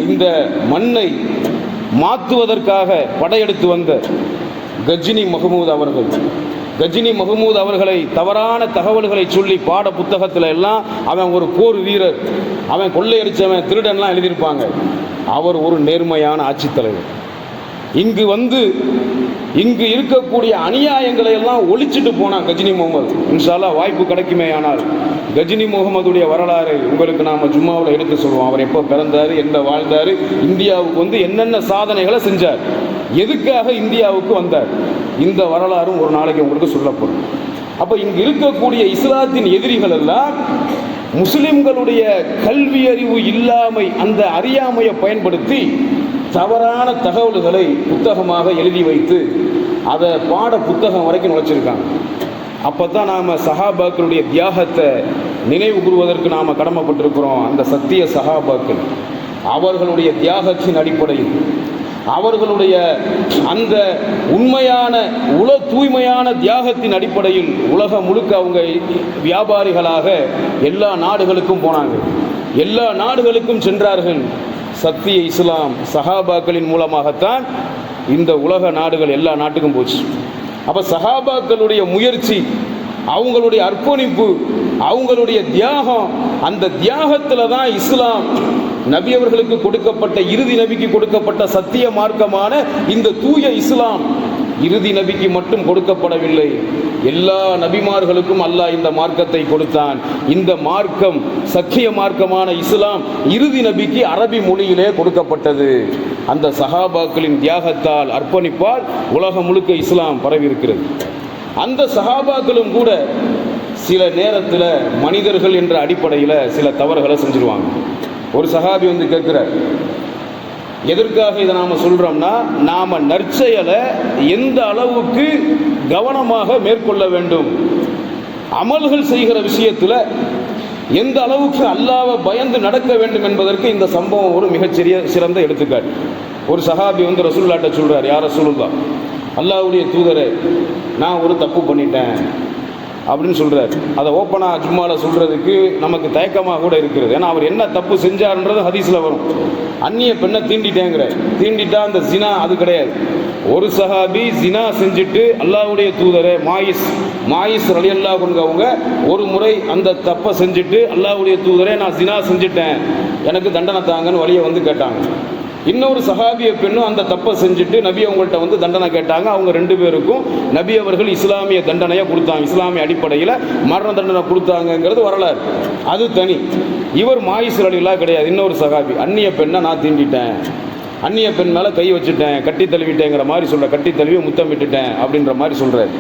இந்த மண்ணை மாற்றுவதற்காக படையெடுத்து வந்த கஜினி மஹமூத் அவர்கள், கஜினி மஹமூத் அவர்களை தவறான தகவல்களை சொல்லி பாட புத்தகத்தில் எல்லாம் அவன் ஒரு போர் வீரர், அவன் கொள்ளையடிச்சவன், திருடன்லாம் எழுதியிருப்பாங்க. அவர் ஒரு நேர்மையான ஆட்சித் தலைவர். இங்கு இருக்கக்கூடிய அநியாயங்களை எல்லாம் ஒழிச்சிட்டு போனான் கஜினி முகமது. இன்ஷால்லா வாய்ப்பு கிடைக்குமே ஆனால் கஜினி முகமதுடைய வரலாறு உங்களுக்கு நாம் ஜும்மாவில் எடுத்து சொல்லுவோம். அவர் எப்போ பிறந்தார், என்ன வாழ்ந்தார், இந்தியாவுக்கு என்னென்ன சாதனைகளை செஞ்சார், எதுக்காக இந்தியாவுக்கு வந்தார், இந்த வரலாறும் ஒரு நாளைக்கு உங்களுக்கு சொல்லப்படும். அப்போ இங்கு இருக்கக்கூடிய இஸ்லாத்தின் எதிரிகள் எல்லாம் முஸ்லிம்களுடைய கல்வி அறிவு இல்லாமை, அந்த அறியாமையை பயன்படுத்தி தவறான தகவல்களை புத்தகமாக எழுதி வைத்து அதை பாட புத்தகம் வரைக்கும் நுழைச்சிருக்காங்க. அப்போ தான் நாம் சஹாபாக்களுடைய தியாகத்தை நினைவு கூறுவதற்கு நாம் கடமைப்பட்டிருக்கிறோம். அந்த சத்திய சஹாபாக்கள் அவர்களுடைய தியாகத்தின் அடிப்படையில், அவர்களுடைய அந்த உண்மையான தூய்மையான தியாகத்தின் அடிப்படையில் உலகம் முழுக்க அவங்க வியாபாரிகளாக எல்லா நாடுகளுக்கும் போனாங்க, எல்லா நாடுகளுக்கும் சென்றார்கள். சத்திய இஸ்லாம் சஹாபாக்களின் மூலமாகத்தான் இந்த உலக நாடுகள் எல்லா நாட்டுக்கும் போச்சு. அப்போ சஹாபாக்களுடைய முயற்சி, அவங்களுடைய அர்ப்பணிப்பு, அவங்களுடைய தியாகம், அந்த தியாகத்தில் தான் இஸ்லாம் நபி அவர்களுக்கு கொடுக்கப்பட்ட, இறுதி நபிக்கு கொடுக்கப்பட்ட சத்திய மார்க்கமான இந்த தூய இஸ்லாம் இறுதி நபிக்கு மட்டும் கொடுக்கப்படவில்லை, எல்லா நபிமார்களுக்கும் அல்லாஹ் இந்த மார்க்கத்தை கொடுத்தான். இந்த மார்க்கம், சத்திய மார்க்கமான இஸ்லாம் இறுதி நபிக்கு அரபி மொழியிலே கொடுக்கப்பட்டது. அந்த சஹாபாக்களின் தியாகத்தால், அர்ப்பணிப்பால் உலகம் முழுக்க இஸ்லாம் பரவி இருக்கிறது. அந்த சஹாபாக்களும் கூட சில நேரத்தில் மனிதர்கள் என்ற அடிப்படையில் சில தவறுகளை செஞ்சிருவாங்க. ஒரு சஹாபி கேட்கிறார், எதற்காக இதை நாம் சொல்கிறோம்னா, நாம் நற்செயலை எந்த அளவுக்கு கவனமாக மேற்கொள்ள வேண்டும், அமல்கள் செய்கிற விஷயத்தில் எந்த அளவுக்கு அல்லாஹ்வை பயந்து நடக்க வேண்டும் என்பதற்கு இந்த சம்பவம் ஒரு மிகச்சிறிய சிறந்த எடுத்துக்காட்டு. ஒரு சஹாபி ரசூலுல்லாஹ்ட்ட சொல்கிறார், யார் ரசூலுல்லாஹ், அல்லாஹ்வுடைய தூதரே, நான் ஒரு தப்பு பண்ணிட்டேன் அப்படின்னு சொல்கிறார். அதை ஓப்பனாக ஜும்மாவில் சொல்கிறதுக்கு நமக்கு தயக்கமாக கூட இருக்கிறது. ஏன்னா அவர் என்ன தப்பு செஞ்சார்ன்றது ஹதீஸில் வரும். அந்நிய பெண்ணை தீண்டிட்டா அந்த ஜினா அது கிடையாது. ஒரு சஹாபி ஜினா செஞ்சுட்டு அல்லாஹ்வுடைய தூதரே மாயிஸ் ரலியல்லாஹு அன்ஹு அவங்க ஒரு முறை அந்த தப்பை செஞ்சுட்டு அல்லாஹ்வுடைய தூதரே நான் ஜினா செஞ்சுட்டேன், எனக்கு தண்டனை தாங்கன்னு வழியை கேட்டாங்க. இன்னொரு சஹாபிய பெண்ணும் அந்த தப்பை செஞ்சுட்டு நபி அவங்கள்ட்ட தண்டனை கேட்டாங்க. அவங்க 2 பேருக்கும் நபி அவர்கள் இஸ்லாமிய தண்டனையை கொடுத்தாங்க, இஸ்லாமிய அடிப்படையில் மரண தண்டனை கொடுத்தாங்கிறது வரலாறு, அது தனி. இவர் மாயிஸ் ரலியல்லாஹு கிடையாது. இன்னொரு சஹாபி, அந்நிய பெண்ணை நான் தீண்டிட்டேன், அந்நிய பெண் மேலே கை வச்சுட்டேன், கட்டி தழுவிட்டேங்கிற மாதிரி கட்டி தழுவி முத்தம் விட்டுட்டேன் அப்படின்ற மாதிரி சொல்கிறார்.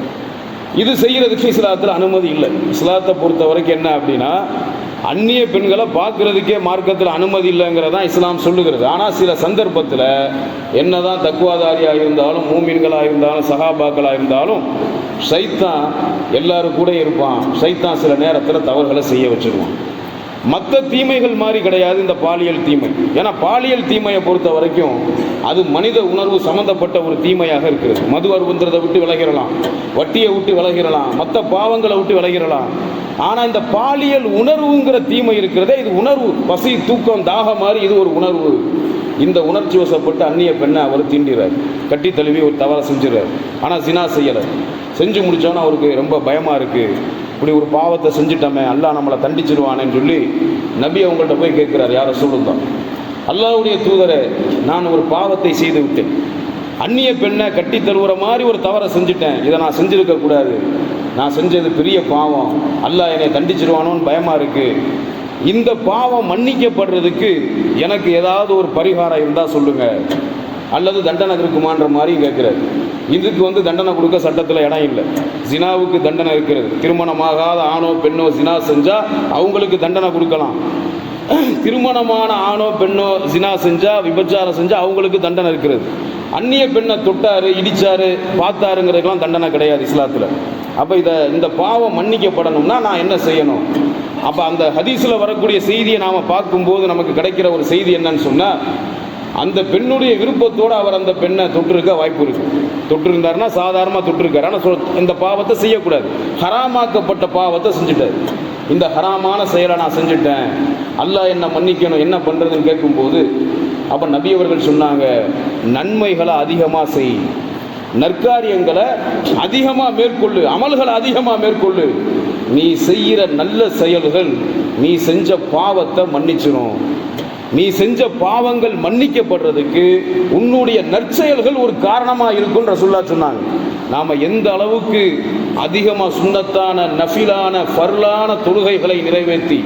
இது செய்கிறதுக்கு இஸ்லாத்தில் அனுமதி இல்லை. இஸ்லாத்தை பொறுத்த வரைக்கும் என்ன அப்படின்னா, அந்நிய பெண்களை பார்க்கறதுக்கே மார்க்கத்தில் அனுமதி இல்லைங்கிறதான் இஸ்லாம் சொல்லுகிறது. ஆனால் சில சந்தர்ப்பத்தில் என்னதான் தக்குவாதாரியாக இருந்தாலும், மூமின்களாக இருந்தாலும், சஹாபாக்களாக இருந்தாலும், ஷைத்தான் எல்லாரும் கூட இருப்பான். ஷைத்தான் சில நேரத்தில் தவறுகளை செய்ய வச்சிருவான். மற்ற தீமைகள் மாதிரி கிடையாது இந்த பாலியல் தீமை. ஏன்னா பாலியல் தீமையை பொறுத்த வரைக்கும் அது மனித உணர்வு சம்பந்தப்பட்ட ஒரு தீமையாக இருக்கிறது. மது அருந்துறதை விட்டு விலகிடலாம், வட்டியை விட்டு விலகிடலாம், மற்ற பாவங்களை விட்டு விலகிடலாம். ஆனால் இந்த பாலியல் உணர்வுங்கிற தீமை இருக்கிறதே, இது உணர்வு, பசி, தூக்கம், தாகம் மாதிரி இது ஒரு உணர்வு. இந்த உணர்ச்சி வசப்பட்டு அந்நிய பெண்ணை அவர் தீண்டிறார், கட்டி தழுவி ஒரு தவறை செஞ்சிடறார். ஆனால் ஜினா செய்யலை. செஞ்சு முடித்தோன்னா அவருக்கு ரொம்ப பயமாக இருக்குது, இப்படி ஒரு பாவத்தை செஞ்சிட்டோமே, அல்லாஹ் நம்மளை தண்டிச்சிருவானேன்னு சொல்லி நபி அவங்கள்ட்ட போய் கேட்குறாரு, யாரை சொல்லுதான், அல்லாஹ்வுடைய தூதரை, நான் ஒரு பாவத்தை செய்து விட்டேன், அந்நிய பெண்ணை கட்டி தழுவுற மாதிரி ஒரு தவறை செஞ்சுட்டேன், இதை நான் செஞ்சுருக்கக்கூடாது, நான் செஞ்சது பெரிய பாவம், அல்லாஹ் என்னை தண்டிச்சிருவானோன்னு பயமாக இருக்குது, இந்த பாவம் மன்னிக்கப்படுறதுக்கு எனக்கு ஏதாவது ஒரு பரிகாரம் இருந்தால் சொல்லுங்க, அல்லது தண்டனை இருக்குமான்ற மாதிரி கேட்குறாரு. இதுக்கு தண்டனை கொடுக்க சட்டத்தில் இடம் இல்லை. ஜினாவுக்கு தண்டனை இருக்கிறது. திருமணமாகாத ஆணோ பெண்ணோ ஜினா செஞ்சால் அவங்களுக்கு தண்டனை கொடுக்கலாம். திருமணமான ஆணோ பெண்ணோ ஜினா செஞ்சால், விபச்சாரம் செஞ்சால் அவங்களுக்கு தண்டனை இருக்கிறது. அந்நிய பெண்ணை தொட்டாரு, இடிச்சாரு, பார்த்தாருங்கிறதுக்கெல்லாம் தண்டனை கிடையாது இஸ்லாத்தில். அப்போ இந்த பாவம் மன்னிக்கப்படணும்னா நான் என்ன செய்யணும்? அப்போ அந்த ஹதீஸில் வரக்கூடிய செய்தியை நாம் பார்க்கும்போது நமக்கு கிடைக்கிற ஒரு செய்தி என்னன்னு சொன்னால், அந்த பெண்ணுடைய விருப்பத்தோடு அவர் அந்த பெண்ணை தொட்டிருக்க வாய்ப்பு இருக்கு. தொட்டிருந்தாருன்னா சாதாரணமாக தொட்டிருக்காரு. ஆனால் இந்த பாவத்தை செய்யக்கூடாது. ஹராமாக்கப்பட்ட பாவத்தை செஞ்சுட்டார். இந்த ஹராமான செயலை நான் செஞ்சுட்டேன், அல்லாஹ் என்ன மன்னிக்கணும், என்ன பண்ணுறதுன்னு கேட்கும்போது அப்போ நபி அவர்கள் சொன்னாங்க, நன்மைகளை அதிகமாக செய், நற்காரியங்களை அதிகமாக மேற்கொள்ளு, அமல்களை அதிகமாக மேற்கொள்ளு. நீ செய்கிற நல்ல செயல்கள் நீ செஞ்ச பாவத்தை மன்னிச்சிடும். நீ செஞ்ச பாவங்கள் மன்னிக்கப்படுறதுக்கு உன்னுடைய நற்செயல்கள் ஒரு காரணமாக இருக்குன்னு ரசூலுல்லாஹ் சொன்னாங்க. நாம் எந்த அளவுக்கு அதிகமாக சுன்னத்தான நஃபிலான ஃபர்லான தொழுகைகளை நிறைவேற்றி,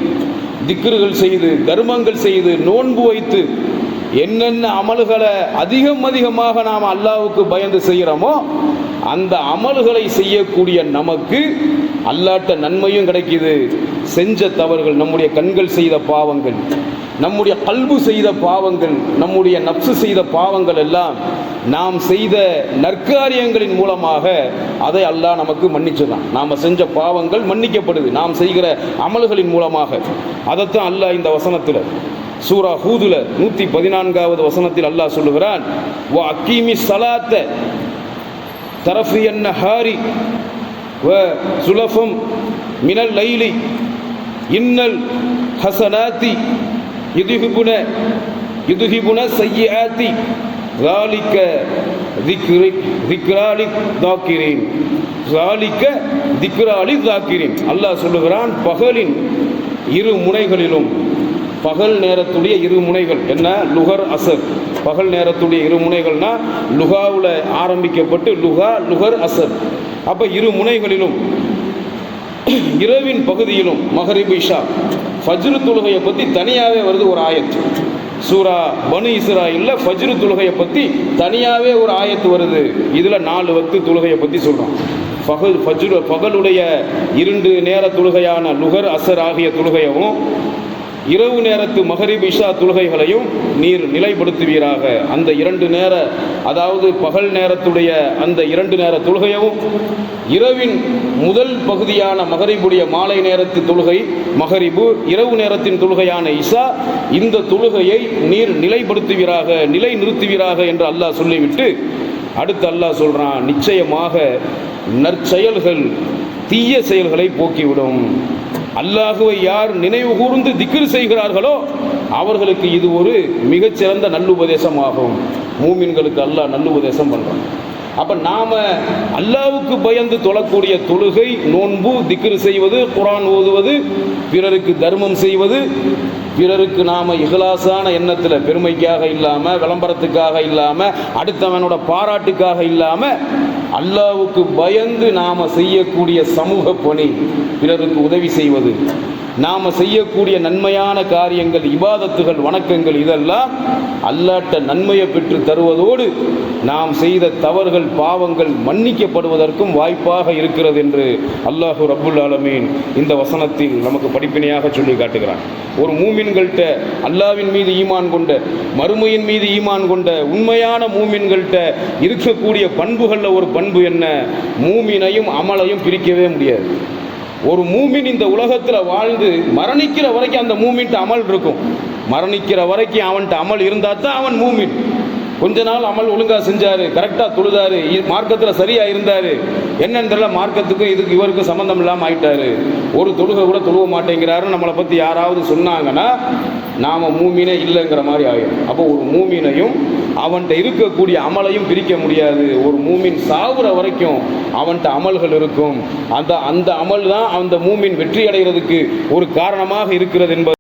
திக்ருகள் செய்து, தர்மங்கள் செய்து, நோன்பு வைத்து, என்னென்ன அமல்களை அதிகமாக நாம் அல்லாஹ்வுக்கு பயந்து செய்கிறோமோ அந்த அமல்களை செய்யக்கூடிய நமக்கு அல்லாஹ்ட்ட நன்மையும் கிடைக்குது. செஞ்ச தவறுகள், நம்முடைய கண்கள் செய்த பாவங்கள், நம்முடைய கல்பு செய்த பாவங்கள், நம்முடைய நப்சு செய்த பாவங்கள் எல்லாம் நாம் செய்த நற்காரியங்களின் மூலமாக அதை அல்லாஹ் நமக்கு மன்னிச்சுதான். நாம் செஞ்ச பாவங்கள் மன்னிக்கப்படுது நாம் செய்கிற அமல்களின் மூலமாக. அதைத்தான் அல்லாஹ் இந்த வசனத்தில் சூரா ஹூதுல 114வது வசனத்தில் அல்லாஹ் சொல்லுகிறான், வ அக்கீமி ஸலாத்த தரஃபியன் நஹாரி வ சுலஃபம் மினல் லைலி இன்னல் ஹஸனாத்தி யுதுஹிபுன ஸய்யிஆத்தி ஸாலிக ذிக்ரா லிதாக்கிரீன் ஸாலிக ذிக்ரா லிதாக்கிரீன். அல்லாஹ் சொல்லுகிறான், பகலின் இரு முனைகளிலும், பகல் நேரத்துடைய இரு முனைகள் என்ன? லுகர் அசர். பகல் நேரத்துடைய இரு முனைகள்னா லுகாவில் ஆரம்பிக்கப்பட்டு லுகர் அசர். அப்போ இரு முனைகளிலும், இரவின் பகுதியிலும், மகரிப் இஷா ஃபஜ்ரு தொழுகையை பற்றி தனியாகவே வருது ஒரு ஆயத்து. சூரா பனு இஸ்ராயில்ல ஃபஜ்ரு தொழுகையை பற்றி தனியாகவே ஒரு ஆயத்து வருது. இதில் 4 வக்து தொழுகையை பற்றி சொல்கிறோம். பகலுடைய 2 நேர தொழுகையான லுகர் அசர் ஆகிய தொழுகையவும், இரவு நேரத்து மகரிப் இஷா தொழுகைகளையும் நீர் நிலைப்படுத்துவீராக. அந்த 2 நேர, அதாவது பகல் நேரத்துடைய அந்த 2 நேர தொழுகையவும், இரவின் முதல் பகுதியான மகரிபுடைய மாலை நேரத்து தொழுகை மகரிபு, இரவு நேரத்தின் தொழுகையான இஷா, இந்த தொழுகையை நீர் நிலைப்படுத்துவீராக, நிலை நிறுத்துவீராக என்று அல்லாஹ் சொல்லிவிட்டு அடுத்து அல்லாஹ் சொல்றான், நிச்சயமாக நற்செயல்கள் தீய செயல்களை போக்கிவிடும். அல்லாஹுவை யார் நினைவு கூர்ந்து திக்ர் செய்கிறார்களோ அவர்களுக்கு இது ஒரு மிகச்சிறந்த நல்லுபதேசமாகும். மூமின்களுக்கு அல்லாஹ் நல்லுபதேசம் பண்றான். அப்ப நாம அல்லாஹ்வுக்கு பயந்து தொழக்கூடிய தொழுகை, நோன்பு, திக்ர் செய்வது, குர்ஆன் ஓதுவது, பிறருக்கு தர்மம் செய்வது, பிறருக்கு நாம இஹ்லாஸான எண்ணத்தில், பெருமைக்காக இல்லாம, விளம்பரத்துக்காக இல்லாம, அடுத்தவனோட பாராட்டுக்காக இல்லாம, அல்லாஹ்வுக்கு பயந்து நாம செய்யக்கூடிய சமூக பணி, பிறருக்கு உதவி செய்வது, நாம செய்யக்கூடிய நன்மையான காரியங்கள், இபாதத்துகள், வணக்கங்கள், இதெல்லாம் அல்லாஹ்ட்ட நன்மையை பெற்று தருவதோடு நாம் செய்த தவறுகள், பாவங்கள் மன்னிக்கப்படுவதற்கும் வாய்ப்பாக இருக்கிறது என்று அல்லாஹு ரப்புல் ஆலமீன் இந்த வசனத்தில் நமக்கு படிப்பினையாக சொல்லி காட்டுகிறான். ஒரு மூமின்கள்ட்ட அல்லாஹ்வின் மீது ஈமான் கொண்ட, மறுமையின் மீது ஈமான் கொண்ட உண்மையான மூமின்கள்ட்ட இருக்கக்கூடிய பண்புகளில் ஒரு பண்பு என்ன? மூமினையும் அமலையும் பிரிக்கவே முடியாது. ஒரு மூமின் இந்த உலகத்தில் வாழ்ந்து மரணிக்கிற வரைக்கும் அந்த மூமின்ட்டு அமல் இருக்கும். மரணிக்கிற வரைக்கும் அவன்கிட்ட அமல் இருந்தால் தான் அவன் மூமின். கொஞ்ச நாள் அமல் ஒழுங்காக செஞ்சார், கரெக்டாக தொழுதாரு, மார்க்கத்தில் சரியாக இருந்தார், என்னன்னு தெரியல, மார்க்கத்துக்கும் இதுக்கு இவருக்கும் சம்மந்தம் இல்லாமல் ஆயிட்டாரு, ஒரு தொழுகை கூட தொழுவ மாட்டேங்கிறாருன்னு நம்மளை பற்றி யாராவது சொன்னாங்கன்னா நாம் மூமினே இல்லைங்கிற மாதிரி ஆகிடும். அப்போ ஒரு மூமினையும் அவன்கிட்ட இருக்கக்கூடிய அமலையும் பிரிக்க முடியாது. ஒரு மூமின் சாகுற வரைக்கும் அவன்கிட்ட அமல்கள் இருக்கும். அந்த அமல் தான் அந்த மூமின் வெற்றி அடைகிறதுக்கு ஒரு காரணமாக இருக்கிறது என்பது